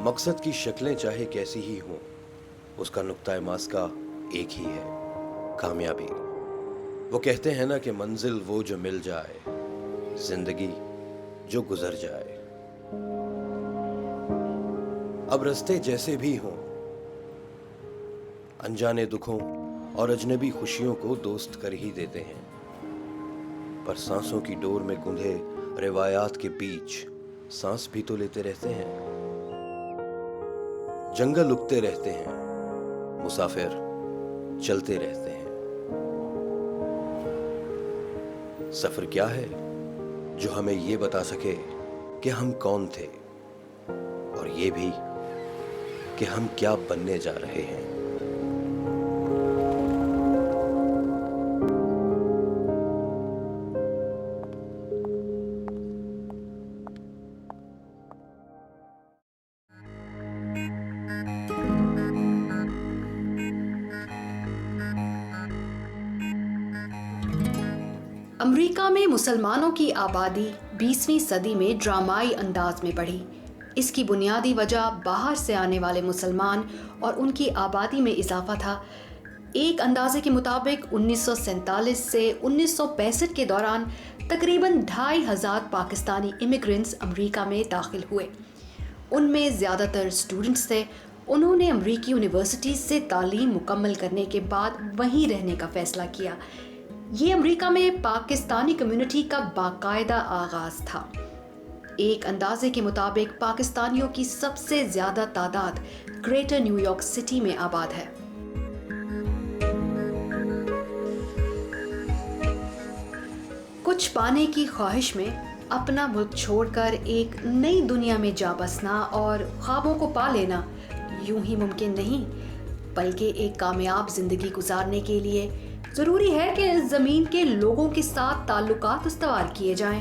مقصد کی شکلیں چاہے کیسی ہی ہوں، اس کا نقطۂ ماسکہ ایک ہی ہے، کامیابی۔ وہ کہتے ہیں نا کہ منزل وہ جو مل جائے، زندگی جو گزر جائے۔ اب رستے جیسے بھی ہوں، انجانے دکھوں اور اجنبی خوشیوں کو دوست کر ہی دیتے ہیں، پر سانسوں کی ڈور میں گندھے روایات کے بیچ سانس بھی تو لیتے رہتے ہیں۔ جنگل اگتے رہتے ہیں، مسافر چلتے رہتے ہیں۔ سفر کیا ہے جو ہمیں یہ بتا سکے کہ ہم کون تھے، اور یہ بھی کہ ہم کیا بننے جا رہے ہیں۔ امریکہ میں مسلمانوں کی آبادی 20ویں صدی میں ڈرامائی انداز میں بڑھی۔ اس کی بنیادی وجہ باہر سے آنے والے مسلمان اور ان کی آبادی میں اضافہ تھا۔ ایک اندازے کے مطابق 1947 سے 1965 کے دوران تقریباً 2500 پاکستانی امیگرنٹس امریکہ میں داخل ہوئے۔ ان میں زیادہ تر اسٹوڈنٹس تھے۔ انہوں نے امریکی یونیورسٹیز سے تعلیم مکمل کرنے کے بعد وہیں رہنے کا فیصلہ کیا۔ یہ امریکہ میں پاکستانی کمیونٹی کا باقاعدہ آغاز تھا۔ ایک اندازے کے مطابق پاکستانیوں کی سب سے زیادہ تعداد گریٹر نیو یارک سٹی میں آباد ہے۔ کچھ پانے کی خواہش میں اپنا ملک چھوڑ کر ایک نئی دنیا میں جا بسنا اور خوابوں کو پا لینا یوں ہی ممکن نہیں، بلکہ ایک کامیاب زندگی گزارنے کے لیے ضروری ہے کہ زمین کے لوگوں کے ساتھ تعلقات استوار کیے جائیں۔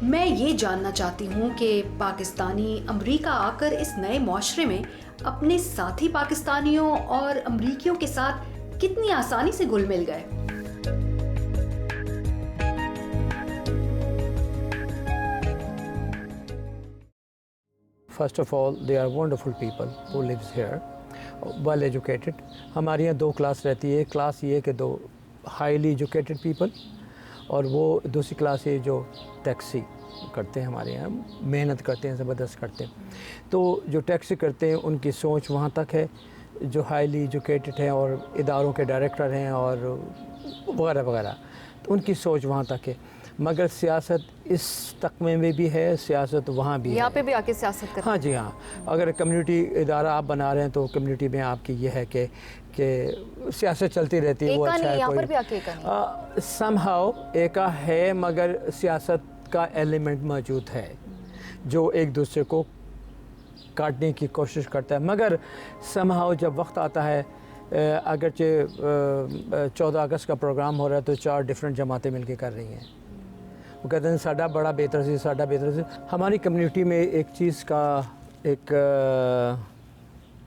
میں یہ جاننا چاہتی ہوں کہ پاکستانی امریکہ آ کر اس نئے معاشرے میں اپنے ساتھی پاکستانیوں اور امریکیوں کے ساتھ کتنی آسانی سے گھل مل گئے۔ First of all, they are wonderful people who lives here, well educated. ہمارے یہاں دو کلاس رہتی ہے، ایک کلاس یہ ہے کہ دو ہائیلی ایجوکیٹڈ پیپل، اور وہ دوسری کلاس یہ جو ٹیکسی کرتے ہیں، ہمارے یہاں محنت کرتے ہیں، زبردست کرتے ہیں۔ تو جو ٹیکسی کرتے ہیں ان کی سوچ وہاں تک ہے، جو ہائیلی ایجوکیٹڈ ہیں اور اداروں کے ڈائریکٹر ہیں اور وغیرہ وغیرہ، تو ان کی سوچ وہاں تک ہے۔ مگر سیاست اس تقمے میں بھی ہے، سیاست وہاں بھی ہے۔ یہاں پہ بھی آ کے سیاست کرتے ہیں؟ ہاں جی ہاں، اگر کمیونٹی ادارہ آپ بنا رہے ہیں تو کمیونٹی میں آپ کی یہ ہے کہ سیاست چلتی رہتی ہے۔ وہ اچھا ہے، یہاں پر بھی آ کے سم ہاؤ ایکا ہے، مگر سیاست کا ایلیمنٹ موجود ہے جو ایک دوسرے کو کاٹنے کی کوشش کرتا ہے۔ مگر سم ہاؤ جب وقت آتا ہے، اگرچہ 14 اگست کا پروگرام ہو رہا ہے تو 4 ڈفرینٹ جماعتیں مل کے کر رہی ہیں۔ وہ کہتے ہیں ساڈا بڑا بہتر سی، ساڈا بہتر سی۔ ہماری کمیونٹی میں ایک چیز کا ایک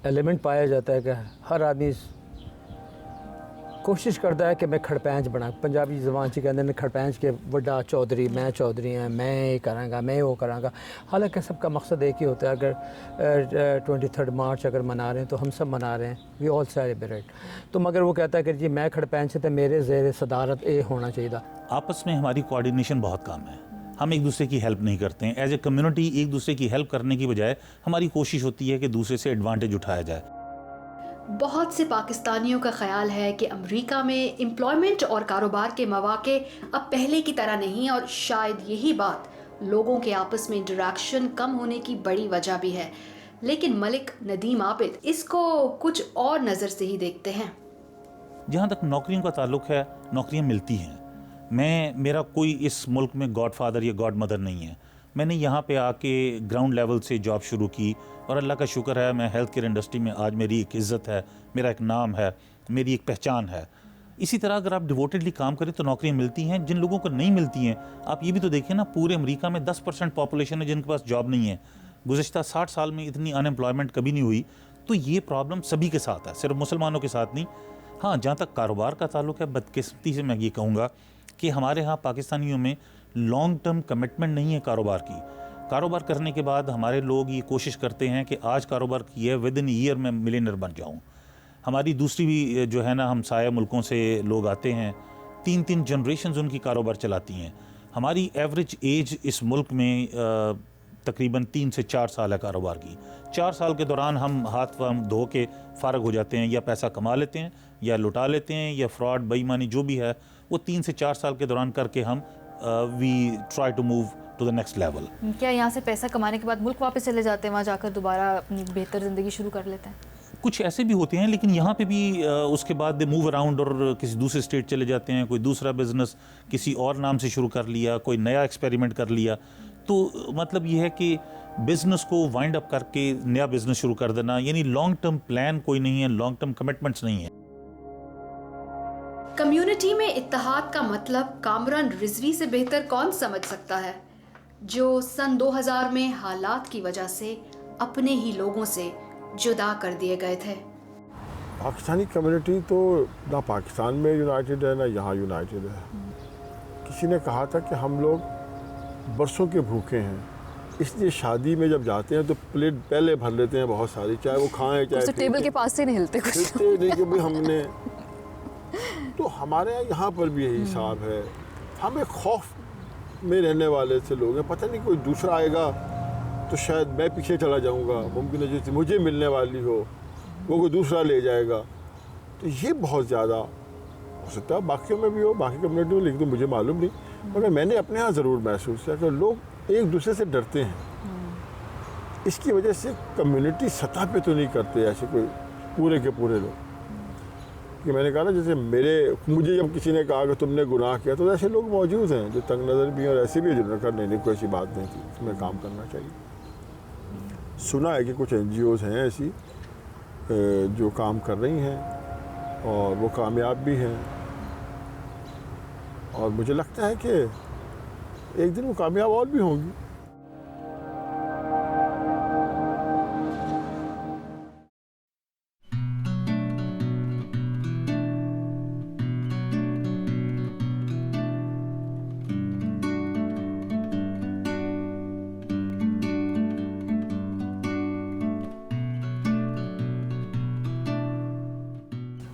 ایلیمنٹ پایا جاتا ہے کہ ہر آدمی کوشش کرتا ہے کہ میں کھڑپینچ بنا، پنجابی زبان سے کہتے ہیں کھڑپینچ کے وڈا چودھری، میں چودھری ہیں، میں یہ کراں گا، میں وہ کراں گا۔ حالانکہ سب کا مقصد ایک ہی ہوتا ہے۔ اگر 23 مارچ اگر منا رہے ہیں تو ہم سب منا رہے ہیں، وی آل سیلیبریٹ۔ تو مگر وہ کہتا ہے کہ جی میں کھڑپینچ سے میرے زیر صدارت یہ ہونا چاہیے تھا۔ آپس میں ہماری کوارڈینیشن بہت کم ہے، ہم ایک دوسرے کی ہیلپ نہیں کرتے ہیں۔ ایز اے کمیونٹی ایک دوسرے کی ہیلپ کرنے کی بجائے ہماری کوشش ہوتی ہے کہ دوسرے سے ایڈوانٹیج اٹھایا جائے۔ بہت سے پاکستانیوں کا خیال ہے کہ امریکہ میں امپلائمنٹ اور کاروبار کے مواقع اب پہلے کی طرح نہیں، اور شاید یہی بات لوگوں کے آپس میں انٹریکشن کم ہونے کی بڑی وجہ بھی ہے۔ لیکن ملک ندیم عابد اس کو کچھ اور نظر سے ہی دیکھتے ہیں۔ جہاں تک نوکریوں کا تعلق ہے، نوکریاں ملتی ہیں۔ میرا کوئی اس ملک میں گاڈ فادر یا گاڈ مدر نہیں ہے۔ میں نے یہاں پہ آ کے گراؤنڈ لیول سے جاب شروع کی، اور اللہ کا شکر ہے میں ہیلتھ کیئر انڈسٹری میں آج میری ایک عزت ہے، میرا ایک نام ہے، میری ایک پہچان ہے۔ اسی طرح اگر آپ ڈیووٹیڈلی کام کریں تو نوکریاں ملتی ہیں۔ جن لوگوں کو نہیں ملتی ہیں، آپ یہ بھی تو دیکھیں نا، پورے امریکہ میں 10% پاپولیشن ہے جن کے پاس جاب نہیں ہے۔ گزشتہ 60 سال میں اتنی ان امپلائمنٹ کبھی نہیں ہوئی۔ تو یہ پرابلم سبھی کے ساتھ ہے، صرف مسلمانوں کے ساتھ نہیں۔ ہاں، جہاں تک کاروبار کا تعلق ہے، بدقسمتی سے میں یہ کہوں گا کہ ہمارے ہاں پاکستانیوں میں لانگ ٹرم کمٹمنٹ نہیں ہے کاروبار کی۔ کاروبار کرنے کے بعد ہمارے لوگ یہ کوشش کرتے ہیں کہ آج کاروبار کیا ہے ود ان ایئر میں ملینئر بن جاؤں. ہماری دوسری بھی جو ہے نا ہمسایہ ملکوں سے لوگ آتے ہیں, 3 جنریشنز ان کی کاروبار چلاتی ہیں. ہماری ایوریج ایج اس ملک میں تقریباً 3 سے 4 سال ہے کاروبار کی. 4 سال کے دوران ہم ہاتھ دھو کے فارغ ہو جاتے ہیں, یا پیسہ کما لیتے ہیں یا لٹا لیتے ہیں, یا فراڈ بے ایمانی جو بھی ہے وہ 3 سے 4 سال کے دوران کر کے ہم we try to move to the next level. کیا یہاں سے پیسہ کمانے کے بعد ملک واپس چلے جاتے ہیں, وہاں جا کر دوبارہ اپنی بہتر زندگی شروع کر لیتے ہیں؟ کچھ ایسے بھی ہوتے ہیں, لیکن یہاں پہ بھی اس کے بعد دے موو اراؤنڈ اور کسی دوسرے اسٹیٹ چلے جاتے ہیں. کوئی دوسرا بزنس کسی اور نام سے شروع کر لیا, کوئی نیا ایکسپیریمنٹ کر لیا. تو مطلب یہ ہے کہ بزنس کو وائنڈ اپ کر کے نیا بزنس شروع کر دینا, یعنی لانگ ٹرم پلان کوئی نہیں ہے, لانگ ٹرم کمٹمنٹس نہیں ہیں. کمیونٹی میں اتحاد کا مطلب کامران رضوی سے بہتر کون سمجھ سکتا ہے, جو سن 2000 میں حالات کی وجہ سے اپنے ہی لوگوں سے جدا کر دیے گئے تھے. پاکستانی کمیونٹی تو نہ پاکستان میں یونائٹڈ ہے نہ یہاں یونائٹڈ ہے. کسی نے کہا تھا کہ ہم لوگ برسوں کے بھوکے ہیں, اس لیے شادی میں جب جاتے ہیں تو پلیٹ پہلے بھر لیتے ہیں بہت ساری, چاہے وہ کھائیں چاہے ٹیبل کے پاس سے نہیں ہلتے نہیں کہ بھائی ہم نے. تو ہمارے یہاں پر بھی یہی حساب ہے. ہم ایک خوف میں رہنے والے سے لوگ ہیں, پتہ نہیں کوئی دوسرا آئے گا تو شاید میں پیچھے چلا جاؤں گا, ممکن ہے جیسے مجھے ملنے والی ہو وہ کوئی دوسرا لے جائے گا. تو یہ بہت زیادہ ہو سکتا ہے باقیوں میں بھی ہو, باقی کمیونٹی میں, لیکن تو مجھے معلوم نہیں, مگر میں نے اپنے ہاں ضرور محسوس کیا کہ لوگ ایک دوسرے سے ڈرتے ہیں. اس کی وجہ سے کمیونٹی سطح پہ تو نہیں کرتے ایسے کوئی پورے کے پورے لوگ. کہ میں نے کہا نا جیسے مجھے جب کسی نے کہا کہ تم نے گناہ کیا, تو ایسے لوگ موجود ہیں جو تنگ نظر بھی ہیں اور ایسے بھی جنہوں نے کہا نہیں کوئی ایسی بات نہیں تھی, اس میں کام کرنا چاہیے. سنا ہے کہ کچھ NGOs ہیں ایسی جو کام کر رہی ہیں اور وہ کامیاب بھی ہیں, اور مجھے لگتا ہے کہ ایک دن وہ کامیاب اور بھی ہوں گی.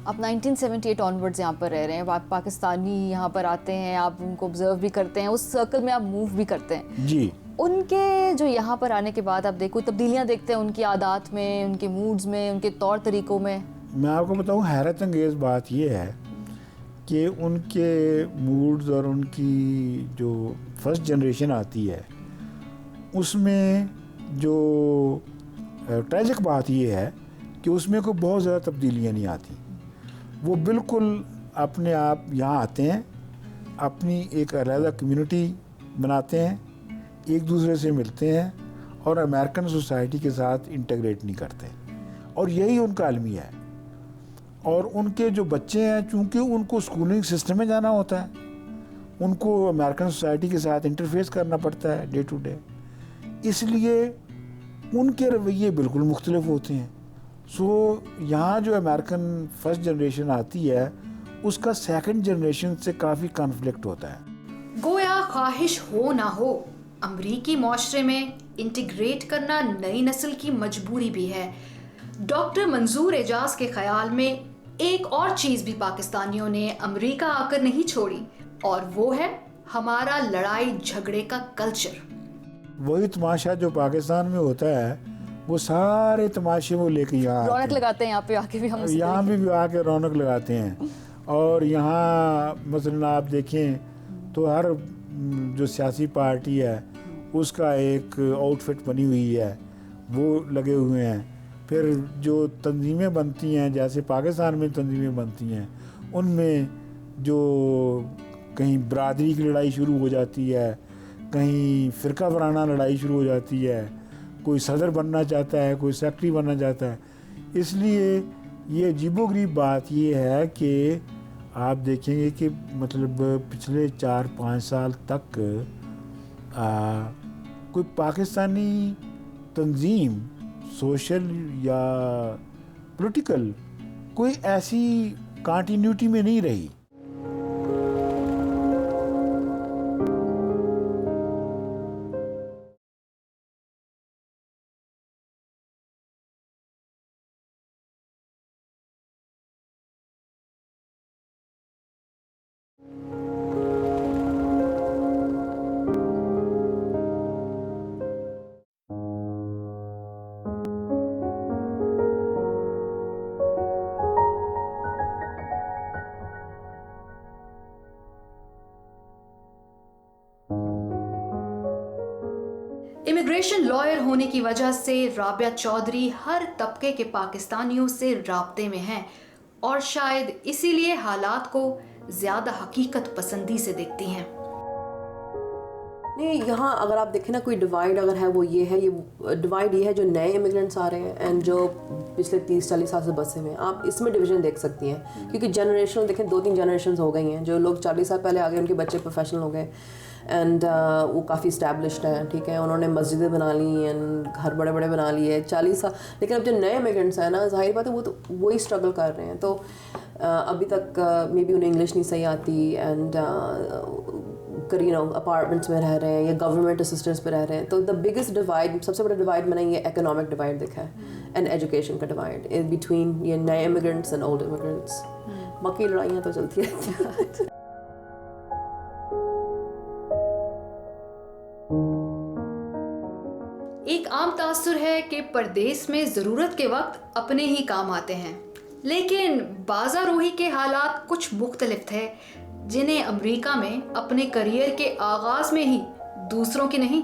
آپ 1978 آنورڈز یہاں پر رہ رہے ہیں, آپ پاکستانی یہاں پر آتے ہیں, آپ ان کو آبزرو بھی کرتے ہیں, اس سرکل میں آپ موو بھی کرتے ہیں. جی. ان کے جو یہاں پر آنے کے بعد آپ دیکھو تبدیلیاں دیکھتے ہیں ان کی عادات میں, ان کے موڈز میں, ان کے طور طریقوں میں. میں آپ کو بتاؤں حیرت انگیز بات یہ ہے کہ ان کے موڈز اور ان کی جو فرسٹ جنریشن آتی ہے اس میں جو ٹریجک بات یہ ہے کہ اس میں کوئی بہت زیادہ تبدیلیاں نہیں آتی. وہ بالکل اپنے آپ یہاں آتے ہیں, اپنی ایک علیحدہ کمیونٹی بناتے ہیں, ایک دوسرے سے ملتے ہیں اور امریکن سوسائٹی کے ساتھ انٹیگریٹ نہیں کرتے, اور یہی ان کا المیہ ہے. اور ان کے جو بچے ہیں چونکہ ان کو اسکولنگ سسٹم میں جانا ہوتا ہے, ان کو امریکن سوسائٹی کے ساتھ انٹرفیس کرنا پڑتا ہے ڈے ٹو ڈے, اس لیے ان کے رویے بالکل مختلف ہوتے ہیں. سو یہاں جو امریکن فرسٹ جنریشن آتی ہے اس کا سیکنڈ جنریشن سے کافی کنفلکٹ ہوتا ہے. گویا خواہش ہو نہ ہو امریکی معاشرے میں انٹیگریٹ کرنا نئی نسل کی مجبوری بھی ہے. ڈاکٹر منظور اعجاز کے خیال میں ایک اور چیز بھی پاکستانیوں نے امریکہ آ کر نہیں چھوڑی, اور وہ ہے ہمارا لڑائی جھگڑے کا کلچر. وہی تماشا جو پاکستان میں ہوتا ہے وہ سارے تماشے وہ لے کے یہاں رونق لگاتے ہیں, یہاں پہ آ کے بھی ہم یہاں بھی آ کے رونق لگاتے ہیں. اور یہاں مثلا آپ دیکھیں تو ہر جو سیاسی پارٹی ہے اس کا ایک آؤٹ فٹ بنی ہوئی ہے, وہ لگے ہوئے ہیں. پھر جو تنظیمیں بنتی ہیں جیسے پاکستان میں تنظیمیں بنتی ہیں ان میں جو کہیں برادری کی لڑائی شروع ہو جاتی ہے, کہیں فرقہ وارانہ لڑائی شروع ہو جاتی ہے, کوئی صدر بننا چاہتا ہے, کوئی سیکرٹری بننا چاہتا ہے. اس لیے یہ عجیب و غریب بات یہ ہے کہ آپ دیکھیں گے کہ مطلب پچھلے 4-5 سال تک کوئی پاکستانی تنظیم سوشل یا پولیٹیکل کوئی ایسی کانٹینیوٹی میں نہیں رہی. ہونے کی وجہ سے رابعہ چودھری ہر طبقے کے پاکستانیوں سے رابطے میں ہیں اور شاید اسی لیے حالات کو زیادہ حقیقت پسندی سے دیکھتی ہیں۔ نہیں، یہاں اگر آپ دیکھیں نا کوئی ڈیوائڈ اگر ہے وہ یہ ہے، یہ ڈیوائڈ یہ ہے جو نئے امیگرینٹس آ رہے ہیں اینڈ جو پچھلے 30-40 سال سے بسے ہوئے ہیں، آپ اس میں ڈویژن دیکھ سکتی ہیں کیونکہ جنریشن دیکھیں 2-3 جنریشنز ہو گئی ہیں، جو لوگ 40 سال پہلے آ گئے ان کے بچے پروفیشنل ہو گئے اینڈ وہ کافی اسٹیبلشڈ ہیں، ٹھیک ہے، انہوں نے مسجدیں بنا لی اینڈ گھر بڑے بڑے بنا لیے 40 سال، لیکن اب جو نئے امیگرینٹس ہیں نا، ظاہر بات ہے وہ تو وہی اسٹرگل کر رہے ہیں، تو ابھی تک مے بی انہیں انگلش نہیں صحیح آتی اینڈ اپارٹمنٹس میں رہ رہے ہیں یا گورنمنٹ اسسٹنس پہ رہ رہے ہیں، تو دا بگیسٹ ڈیوائڈ، سب سے بڑا ڈیوائڈ میں نے یہ اکنامک ڈیوائڈ دیکھا ہے اینڈ ایجوکیشن کا ڈیوائڈ بٹوین یہ نئے امیگرینٹس اینڈ اولڈ امیگرینٹس، باقی لڑائیاں تو چلتی رہتی ہیں۔ ایک عام تاثر ہے کہ پردیس میں ضرورت کے وقت اپنے ہی کام آتے ہیں، لیکن بازا روحی کے حالات کچھ مختلف تھے جنہیں امریکہ میں اپنے کریئر کے آغاز میں ہی دوسروں کی نہیں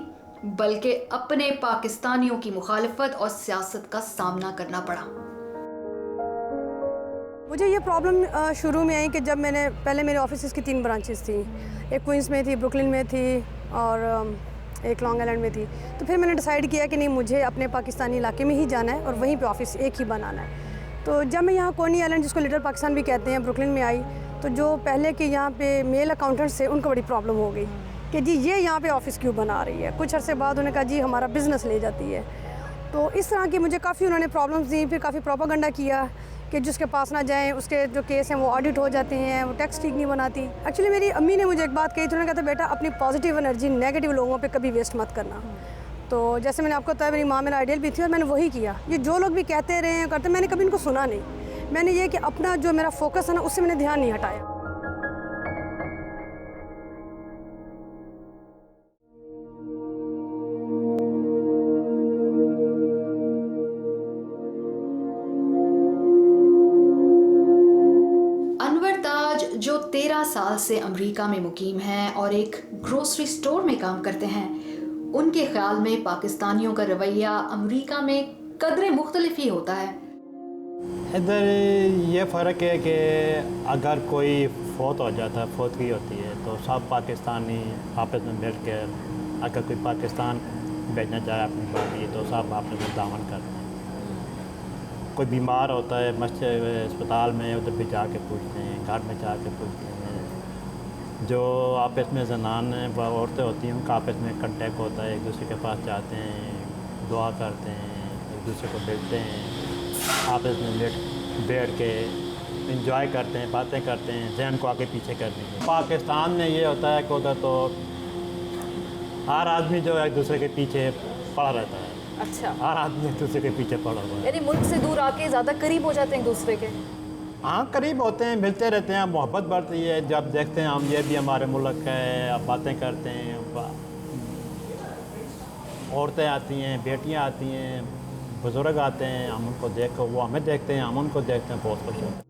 بلکہ اپنے پاکستانیوں کی مخالفت اور سیاست کا سامنا کرنا پڑا۔ مجھے یہ پرابلم شروع میں آئی کہ جب میں نے پہلے میرے آفیسز کی 3 برانچز تھیں، ایک کوئنز میں تھی، بروکلن میں تھی اور ایک لانگ آئلینڈ میں تھی، تو پھر میں نے ڈیسائیڈ کیا کہ نہیں، مجھے اپنے پاکستانی علاقے میں ہی جانا ہے اور وہیں پہ آفس ایک ہی بنانا ہے۔ تو جب میں یہاں کونی آئلینڈ جس کو لٹل پاکستان بھی کہتے ہیں بروکلن میں آئی، تو جو پہلے کے یہاں پہ میل اکاؤنٹنٹس تھے ان کو بڑی پرابلم ہو گئی کہ جی یہ یہاں پہ آفس کیوں بنا رہی ہے۔ کچھ عرصے بعد انہوں نے کہا جی ہمارا بزنس لے جاتی ہے، تو اس طرح کی مجھے کافی انہوں نے پرابلمس دیں، پھر کافی پروپیگنڈا کیا کہ جس کے پاس نہ جائیں اس کے جو کیس ہیں وہ آڈٹ ہو جاتے ہیں، وہ ٹیکس ٹھیک نہیں بناتی۔ ایکچولی میری امی نے مجھے ایک بات کہی تھی، انہوں نے کہا تھا بیٹا اپنی پازیٹیو انرجی نیگیٹو لوگوں پہ کبھی ویسٹ مت کرنا۔ تو جیسے میں نے آپ کو بتایا میری ماں میرا آئیڈیل بھی تھی اور میں نے وہی کیا۔ یہ جو لوگ بھی کہتے رہے ہیں کرتے، میں نے کبھی ان کو سنا نہیں، میں نے یہ کہ اپنا جو میرا فوکس ہے نا اس سے میں نے دھیان نہیں ہٹایا۔ جو 13 سال سے امریکہ میں مقیم ہیں اور ایک گروسری سٹور میں کام کرتے ہیں، ان کے خیال میں پاکستانیوں کا رویہ امریکہ میں قدرے مختلف ہی ہوتا ہے۔ ادھر یہ فرق ہے کہ اگر کوئی فوت ہو جاتا ہے، فوتگی ہوتی ہے، تو سب پاکستانی آپس میں مل کر، اگر کوئی پاکستان بھیجنا چاہے اپنی باڈی تو سب آپس میں تعاون کرتے ہیں۔ کوئی بیمار ہوتا ہے مسجد اسپتال میں، ادھر بھی جا کے پوچھتے ہیں، گھر میں جا کے پوچھتے ہیں۔ جو آپس میں زنان ہیں، عورتیں ہوتی ہیں، ان کا آپس میں کنٹیکٹ ہوتا ہے، ایک دوسرے کے پاس جاتے ہیں، دعا کرتے ہیں، ایک دوسرے کو ملتے ہیں، آپس میں بیٹھ کے انجوائے کرتے ہیں، باتیں کرتے ہیں، ذہن کو آگے پیچھے کر دیں گے۔ پاکستان میں یہ ہوتا ہے کہ ادھر تو ہر آدمی جو ہے ایک دوسرے کے پیچھے پڑا رہتا ہے۔ اچھا، ہر آدمی ایک دوسرے کے پیچھے پڑا ہوا ہے، یعنی ملک سے دور آ کے زیادہ قریب ہو جاتے ہیں ایک دوسرے کے۔ ہاں قریب ہوتے ہیں، ملتے رہتے ہیں، محبت بڑھتی ہے جب دیکھتے ہیں ہم یہ بھی ہمارے ملک ہے، اب باتیں کرتے ہیں، عورتیں آتی ہیں، بیٹیاں آتی ہیں، بزرگ آتے ہیں، ہم ان کو دیکھ کر وہ ہمیں دیکھتے ہیں، ہم ان کو دیکھتے ہیں، بہت خوش ہوتے ہیں۔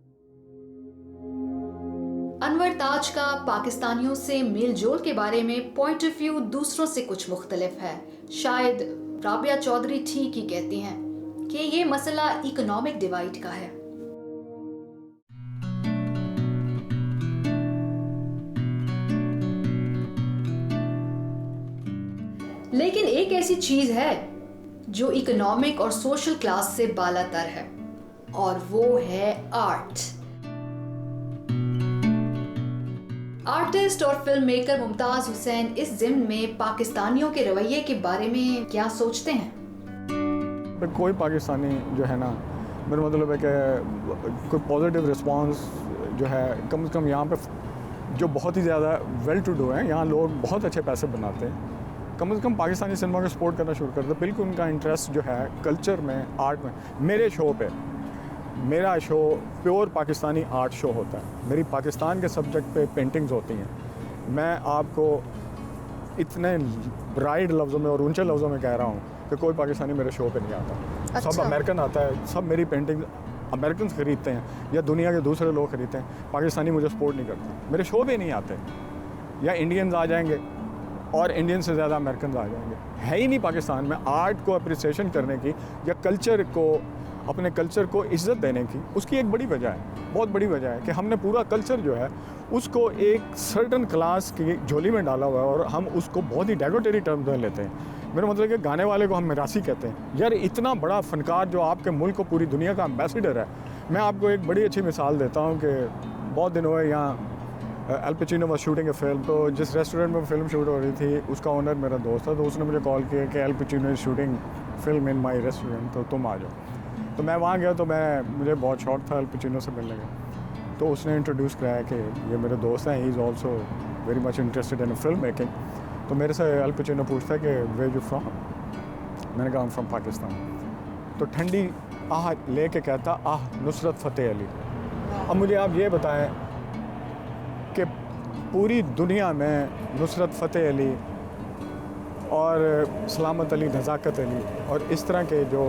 انور تاج کا پاکستانیوں سے میل جول کے بارے میں پوائنٹ آف ویو دوسروں سے کچھ مختلف ہے۔ شاید رابعہ چودھری ٹھیک ہی کہتی ہیں کہ یہ مسئلہ اکنامک ڈیوائڈ کا ہے۔ لیکن ایک ایسی چیز ہے جو اکنامک اور سوشل کلاس سے بالا تر ہے، اور وہ ہے آرٹ۔ آرٹسٹ اور فلم میکر ممتاز حسین اس ضمن میں پاکستانیوں کے رویے کے بارے میں کیا سوچتے ہیں؟ کوئی پاکستانی جو ہے نا، میرا مطلب ہے کہ کوئی پازیٹیو رسپانس جو ہے، کم از کم یہاں پہ جو بہت ہی زیادہ ویل ٹو ڈو ہیں، یہاں لوگ بہت اچھے پیسے بناتے ہیں، کم از کم پاکستانی سنیما کو سپورٹ کرنا شروع کر دو۔ بالکل ان کا انٹرسٹ جو ہے کلچر میں، آرٹ میں۔ میرے شو پہ، میرا شو پیور پاکستانی آرٹ شو ہوتا ہے، میری پاکستان کے سبجیکٹ پہ پینٹنگز ہوتی ہیں۔ میں آپ کو اتنے برائٹ لفظوں میں اور اونچے لفظوں میں کہہ رہا ہوں کہ کوئی پاکستانی میرے شو پہ نہیں آتا، سب امریکن آتا ہے، سب میری پینٹنگ امریکنز خریدتے ہیں یا دنیا کے دوسرے لوگ خریدتے ہیں، پاکستانی مجھے سپورٹ نہیں کرتے، میرے شو پہ نہیں آتے۔ یا انڈینز آ جائیں گے اور انڈین سے زیادہ امریکنز آ جائیں گے. ہے ہی نہیں پاکستان میں آرٹ کو اپریسیشن کرنے کی یا کلچر کو, اپنے کلچر کو عزت دینے کی. اس کی ایک بڑی وجہ ہے, بہت بڑی وجہ ہے کہ ہم نے پورا کلچر جو ہے اس کو ایک سرٹن کلاس کی جھولی میں ڈالا ہوا ہے اور ہم اس کو بہت ہی ڈیگوٹری ٹرمز میں لیتے ہیں. میرا مطلب کہ گانے والے کو ہم میراثی کہتے ہیں. یار اتنا بڑا فنکار جو آپ کے ملک کو پوری دنیا کا امبیسڈر ہے. میں آپ کو ایک بڑی اچھی مثال دیتا ہوں کہ بہت دن ہوئے یہاں Al Pacino was shooting a film, تو جس ریسٹورینٹ میں فلم شوٹ ہو رہی تھی اس کا اونر میرا دوست تھا, تو اس نے مجھے کال کیا کہ ایل پچینو از شوٹنگ فلم ان مائی ریسٹورینٹ, تو تم آ جاؤ. تو میں وہاں گیا تو مجھے بہت شوق تھا ایل پچینو سے ملنے کا. تو اس نے انٹروڈیوس کرایا کہ یہ میرے دوست ہیں, he is also very much interested in film making. تو میرے سے ایل پچینو پوچھتا ہے کہ ویئر یو فرام. میں نے کہا فرام پاکستان. تو ٹھنڈی آہ لے کے کہتا آہ نصرت فتح علی. اب مجھے آپ یہ بتائیں کہ پوری دنیا میں نصرت فتح علی اور سلامت علی, نزاکت علی اور اس طرح کے جو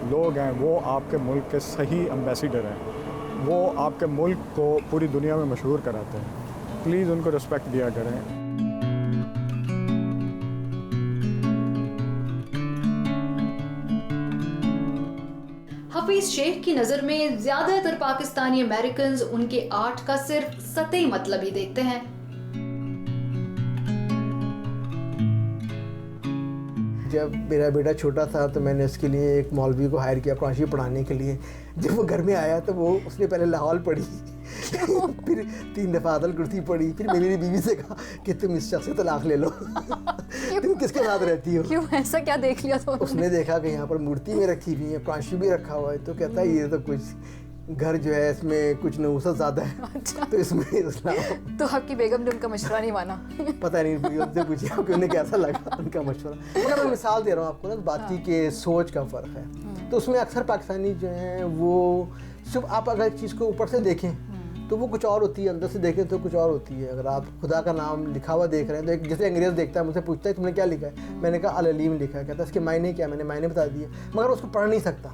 لوگ ہیں وہ آپ کے ملک کے صحیح امبیسیڈر ہیں. وہ آپ کے ملک کو پوری دنیا میں مشہور کراتے ہیں. پلیز ان کو رسپیکٹ دیا کریں. حفیظ شیخ کی نظر میں زیادہ تر پاکستانی امریکنز ان کے آرٹ کا صرف سطحی مطلب ہی دیکھتے ہیں. جب میرا بیٹا چھوٹا تھا تو میں نے اس کے لیے ایک مولوی کو ہائر کیا قرآن شریف پڑھانے کے لیے. جب وہ گھر میں آیا تو اس نے پہلے لاہور پڑھی, پھر 3 دفعہ عدل کرسی پڑھی, پھر میں میری بیوی سے کہا کہ تم اس شخص سے طلاق لے لو, تم کس کے ساتھ رہتی ہو. کیوں ایسا کیا دیکھ لیا تو اس نے دیکھا کہ یہاں پر مورتی میں رکھی ہوئی ہے, قرآن شریف بھی رکھا ہوا ہے, تو کہتا ہے یہ تو کچھ گھر جو ہے اس میں کچھ نحوست زیادہ ہے, تو اس میں اسلام. تو آپ کی بیگم نے ان کا مشورہ نہیں مانا؟ پتہ نہیں, ان سے پوچھا کہ انہیں کیسا لگا ان کا مشورہ. میں مثال دے رہا ہوں آپ کو نا, بات کی کہ سوچ کا فرق ہے. تو اس میں اکثر پاکستانی جو ہیں وہ صرف آپ اگر ایک چیز کو اوپر سے دیکھیں تو وہ کچھ اور ہوتی ہے, اندر سے دیکھیں تو کچھ اور ہوتی ہے. اگر آپ خدا کا نام لکھا ہوا دیکھ رہے ہیں تو ایک جیسے انگریز دیکھتا ہے, مجھ سے پوچھتا ہے تم نے کیا لکھا ہے, میں نے کہا العلیم لکھا ہے. کہتا ہے اس کے معنی کیا, میں نے معنی بتا دیے, مگر اس کو پڑھ نہیں سکتا,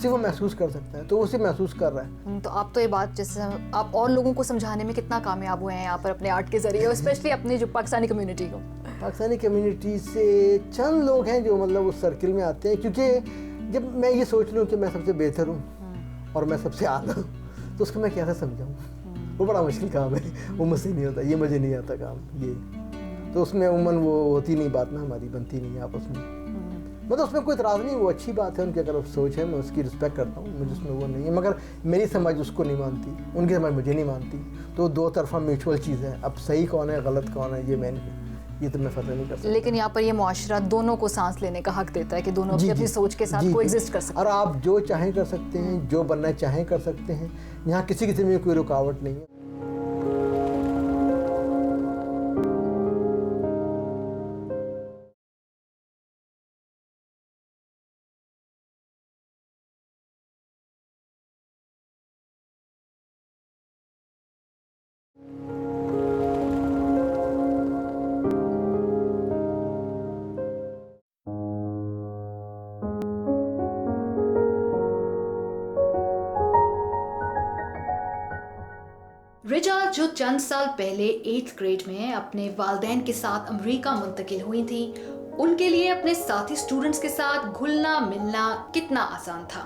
صرف وہ محسوس کر سکتا ہے, تو وہ صرف محسوس کر رہا ہے. تو آپ تو یہ بات جیسے آپ اور لوگوں کو سمجھانے میں کتنا کامیاب ہوئے ہیں یہاں پر اپنے آرٹ کے ذریعے, اسپیشلی اپنے جو پاکستانی کمیونٹی کو. پاکستانی کمیونٹی سے چند لوگ ہیں جو مطلب اس سرکل میں آتے ہیں, کیونکہ جب میں یہ سوچ لوں کہ میں سب سے بہتر ہوں اور میں سب سے اعلیٰ ہوں تو اس کو میں کیسے سمجھاؤں. وہ بڑا مشکل کام ہے, وہ مجھ سے نہیں ہوتا, یہ مجھے نہیں آتا کام یہ. تو اس میں عموماً وہ ہوتی نہیں بات نا, ہماری بنتی نہیں آپس میں. مطلب اس میں کوئی اعتراض نہیں, وہ اچھی بات ہے, ان کی اگر سوچ ہے میں اس کی رسپیکٹ کرتا ہوں, مجھے اس میں وہ نہیں ہے. مگر میری سمجھ اس کو نہیں مانتی, ان کی سمجھ مجھے نہیں مانتی, تو 2 طرفہ میوچول چیز ہے. اب صحیح کون ہے غلط کون ہے یہ تو میں فتح نہیں کر سکتا. لیکن یہاں پر یہ معاشرہ دونوں کو سانس لینے کا حق دیتا ہے کہ دونوں اپنی سوچ کے ساتھ کو ایگزسٹ کر سکتے ہیں. اور آپ جو چاہیں کر سکتے ہیں, جو بننا چاہیں کر سکتے ہیں, یہاں کسی قسم کی کوئی رکاوٹ نہیں ہے. رجا جو چند سال پہلے 8th گریڈ میں اپنے والدین کے ساتھ امریکہ منتقل ہوئی تھیں, ان کے لیے اپنے ساتھی سٹوڈنٹس کے ساتھ گھلنا ملنا کتنا آسان تھا؟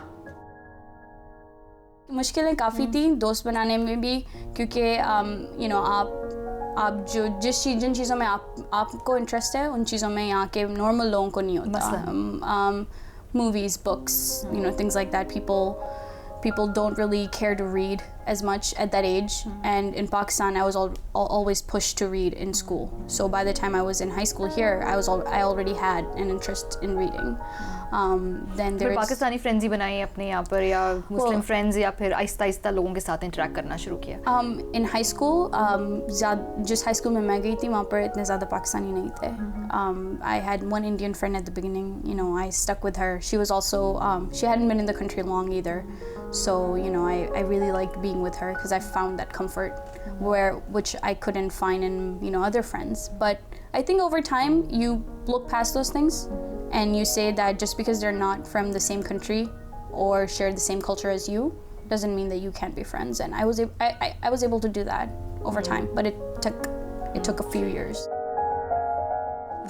مشکلیں کافی تھیں دوست بنانے میں بھی, کیونکہ آپ جن چیزوں میں آپ کو انٹرسٹ ہے ان چیزوں میں یہاں کے نارمل لوگوں کو نہیں ہوتا. Movies, books, things like that. People don't really care to read as much at that age, and in Pakistan I was always pushed to read in school. So by the time I was in high school here, I already had an interest in reading. Then there Pakistani friends ہی بنائی اپنے یہاں پر, یا مسلم friends, یا پھر آہستہ آہستہ لوگوں کے ساتھ انٹریکٹ کرنا شروع کیا؟ in high school, جس high school میں میں گئی تھی وہاں پر اتنے زیادہ پاکستانی نہیں تھے. I had one Indian friend at the beginning. I stuck with her. She was also she hadn't been in the country long either. So I really liked being with her because I found that comfort which I couldn't find in other friends. But I think over time you look past those things and you say that just because they're not from the same country or share the same culture as you doesn't mean that you can't be friends. And I was able to do that over time, but it took a few years.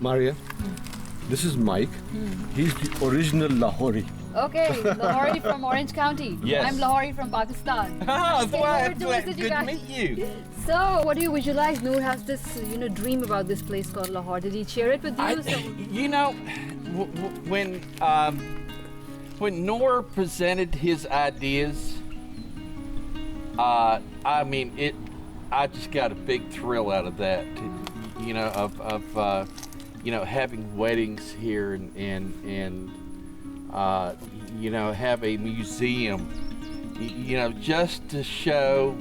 Maria, this is Mike. He's the original Lahori. Okay, Lahori from Orange County. Yes. I'm Lahori from Pakistan. Good to meet you. So, what do you visualize? Noor has this, dream about this place called Lahore. Did he share it with you? When Noor presented his ideas, I just got a big thrill out of that. Having weddings here and have a museum, just to show,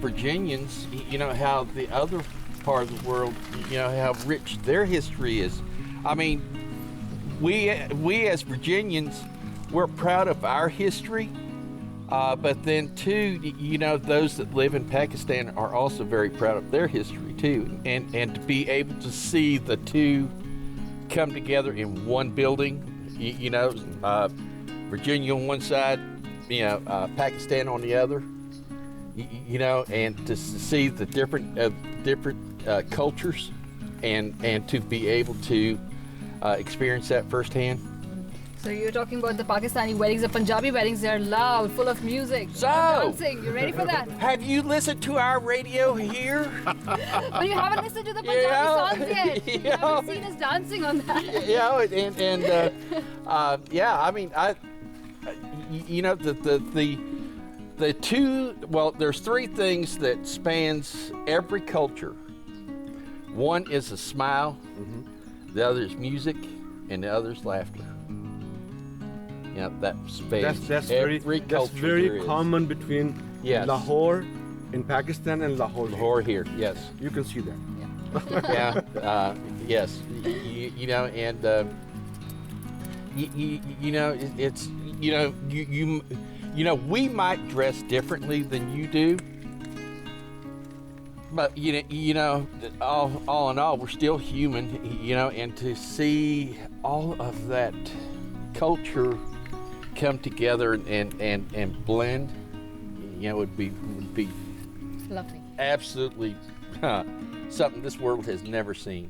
Virginians, how the other part of the world, how rich their history is. I mean, we as Virginians, we're proud of our history, but then too, those that live in Pakistan are also very proud of their history too, and to be able to see the two come together in one building, Virginia on one side, Pakistan on the other, and to see the different cultures, and to be able to experience that firsthand. So you're talking about the Pakistani weddings, the Punjabi weddings, they're loud, full of music, dancing. You ready for that? Have you listened to our radio here? But you haven't listened to the Punjabi songs yet. You haven't seen us dancing on that. Yeah, I mean, you know, the two, well, there's three things that spans every culture. One is a smile, the other is music, and the other is laughter. You know, that spans that's every culture. That's very there is. common between Lahore in Pakistan and Lahore here. Yes, you can see that. Yes, you know, and you know, it's, you know, you know, we might dress differently than you do, but you know, all in all, we're still human, you know, and to see all of that culture come together and blend, you know, would be lovely, absolutely something this world has never seen.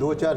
2-4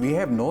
We have no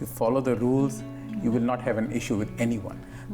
you follow the rules, you will not have an issue with anyone.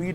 we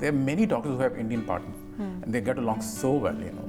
there are many doctors who have Indian partners and they get along so well, you know।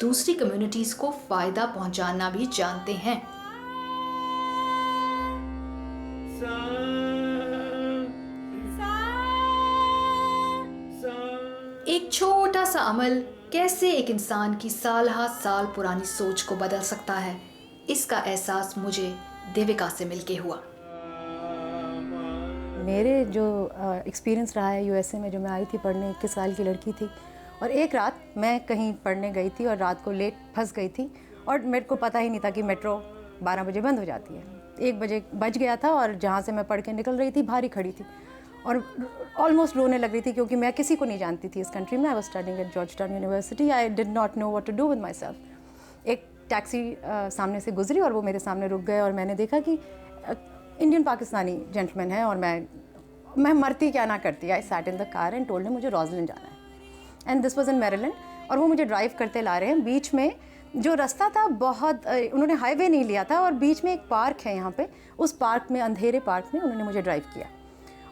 دوسری communities کو فائدہ پہنچانا بھی جانتے ہیں۔ ایک چھوٹا سا عمل کیسے ایک انسان کی سال ہا سال پرانی سوچ کو بدل سکتا ہے، اس کا احساس مجھے دیوکا سے مل کے ہوا۔ میرے جو ایکسپیرینس رہا ہے یو ایس اے میں، جو میں آئی تھی پڑھنے، 21 سال کی لڑکی تھی، اور ایک رات میں کہیں پڑھنے گئی تھی اور رات کو لیٹ پھنس گئی تھی، اور میرے کو پتہ ہی نہیں تھا کہ میٹرو 12 بجے بند ہو جاتی ہے۔ 1 بجے بج گیا تھا اور جہاں سے میں پڑھ کے نکل رہی تھی بھاری کھڑی تھی اور آلموسٹ رونے لگ رہی تھی، کیونکہ میں کسی کو نہیں جانتی تھی اس کنٹری میں۔ I was studying at Georgetown University, I did not know what to do with myself. ایک ٹیکسی سامنے سے گزری اور وہ میرے سامنے رک گئے، اور میں نے دیکھا کہ انڈین پاکستانی جینٹلمین ہے، اور میں مرتی کیا نہ کرتی۔ I sat in the car and told ہم مجھے روزلین جانا ہے، اینڈ دس واز ان میریلینڈ، اور وہ مجھے ڈرائیو کرتے لا رہے ہیں۔ بیچ میں جو رستہ تھا بہت، انہوں نے ہائی وے نہیں لیا تھا، اور بیچ میں ایک پارک ہے یہاں پہ، اس پارک میں، اندھیرے پارک میں انہوں نے مجھے ڈرائیو کیا،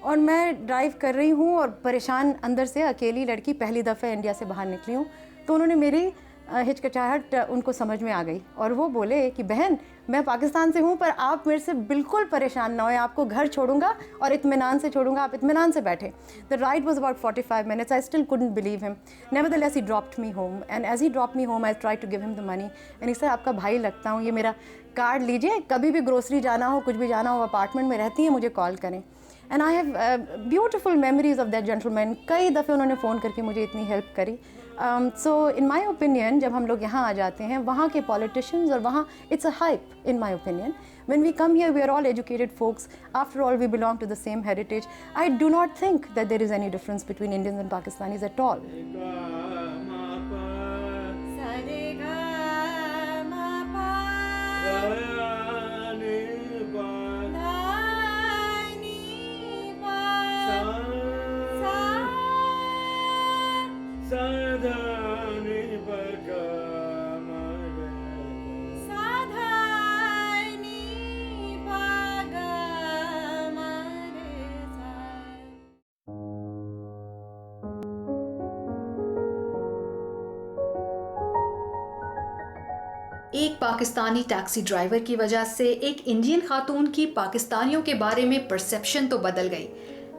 اور میں ڈرائیو کر رہی ہوں اور پریشان اندر سے، اکیلی لڑکی، پہلی دفعہ انڈیا سے باہر نکلی ہوں۔ تو انہوں نے میری ہچکچاہٹ ان کو سمجھ میں آ گئی، اور وہ بولے کہ بہن میں پاکستان سے ہوں، پر آپ میرے سے بالکل پریشان نہ ہوئے، آپ کو گھر چھوڑوں گا اور اطمینان سے چھوڑوں گا، آپ اطمینان سے بیٹھے۔ The ride was about 45 minutes. I still couldn't believe him. Nevertheless, he dropped me home, and as he dropped me home, I tried to give him the money. And he said, آپ کا بھائی لگتا ہوں، یہ میرا card لیجئے، کبھی بھی گروسری جانا ہو، کچھ بھی جانا ہو، اپارٹمنٹ میں رہتی ہیں، مجھے کال کریں۔ And I have beautiful memories of that gentleman. کئی دفعے انہوں نے فون کر کے مجھے اتنی ہیلپ کری۔ سو ان مائی اوپینین جب ہم لوگ یہاں آ جاتے ہیں، وہاں کے پولیٹیشینز، اور وہاں it's a hype in my opinion. When we come here, we are all educated folks. After all, we belong to the same heritage. I do not think that there is any difference between Indians and Pakistanis at all. ایک Pakistani taxi driver کی وجہ سے ایک Indian خاتون کی پاکستانیوں کے بارے میں پرسیپشن تو بدل گئی،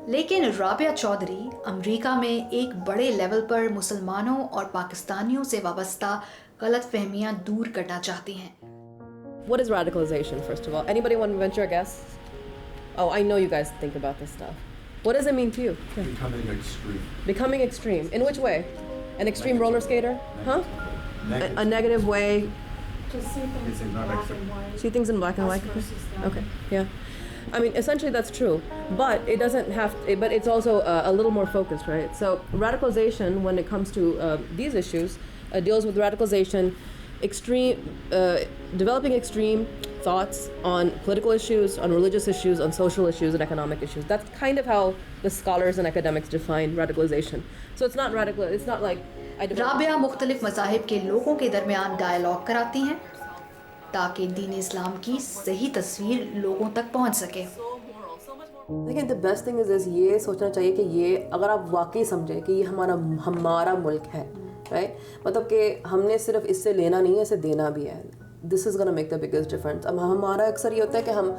لیکن رابعہ چودھری امریکہ میں ایک بڑے لیول پر مسلمانوں اور پاکستانیوں سے وابستہ غلط فہمیاں دور کرنا چاہتی ہیں۔ What is radicalization, first of all? Anybody want to venture a guess? Oh, I know you guys think about this stuff. What does it mean to you? Becoming extreme. Becoming extreme. In which way? An extreme roller skater? Huh? A negative way. To see things in black and white. See things in black and white? Okay, yeah. I mean, essentially that's true, but it doesn't have to, but it's also a little more focused, right? So radicalization, when it comes to these issues, deals with radicalization, developing extreme thoughts on political issues, on religious issues, on social issues, and economic issues. That's kind of how the scholars and academics define radicalization. So it's not radical, it's not like Rabia مختلف مذاہب کے لوگوں کے درمیان dialogue کراتی ہیں تاکہ دین اسلام کی صحیح تصویر لوگوں تک پہنچ سکے۔ لیکن the best thing is یہ سوچنا چاہیے کہ یہ اگر آپ واقعی سمجھیں کہ یہ ہمارا ملک ہے، رائٹ، مطلب کہ ہم نے صرف اس سے لینا نہیں ہے، اسے دینا بھی ہے۔ دس از gonna make the biggest difference. اب ہمارا اکثر یہ ہوتا ہے کہ ہم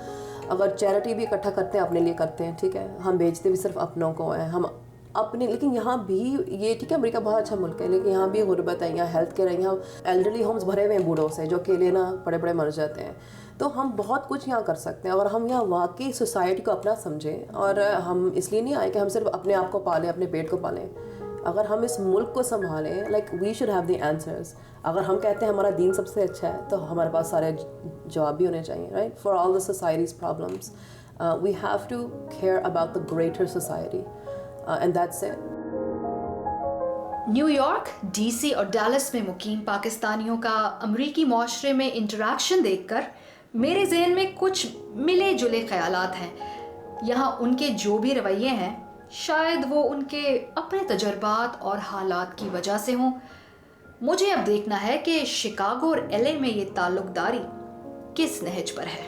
اگر چیریٹی بھی اکٹھا کرتے ہیں اپنے لیے کرتے ہیں، ٹھیک ہے، ہم بیچتے بھی صرف اپنوں کو ہیں، ہم اپنے، لیکن یہاں بھی یہ ٹھیک ہے، امریکہ بہت اچھا ملک ہے، لیکن یہاں بھی غربت ہے، یہاں ہیلتھ کیئر ہے، یہاں ایلڈرلی ہومز بھرے ہوئے ہیں بوڑھوں سے جو اکیلے نہ پڑے پڑے مر جاتے ہیں۔ تو ہم بہت کچھ یہاں کر سکتے ہیں، اور ہم یہاں واقعی سوسائٹی کو اپنا سمجھیں، اور ہم اس لیے نہیں آئے کہ ہم صرف اپنے آپ کو پالیں، اپنے پیٹ کو پالیں۔ اگر ہم اس ملک کو سنبھالیں، like we should have the answers. اگر ہم کہتے ہیں ہمارا دین سب سے اچھا ہے، تو ہمارے پاس سارے جواب بھی ہونے چاہیے، right, for all the societies problems we have to care about the greater society, and that's it. New York, D C اور ڈیلس میں مقیم پاکستانیوں کا امریکی معاشرے میں انٹریکشن دیکھ کر میرے ذہن میں کچھ ملے جلے خیالات ہیں۔ یہاں ان کے جو بھی رویے ہیں، شاید وہ ان کے اپنے تجربات اور حالات کی وجہ سے ہوں۔ مجھے اب دیکھنا ہے کہ شکاگو اور LA میں یہ تعلق داری کس نہج پر ہے۔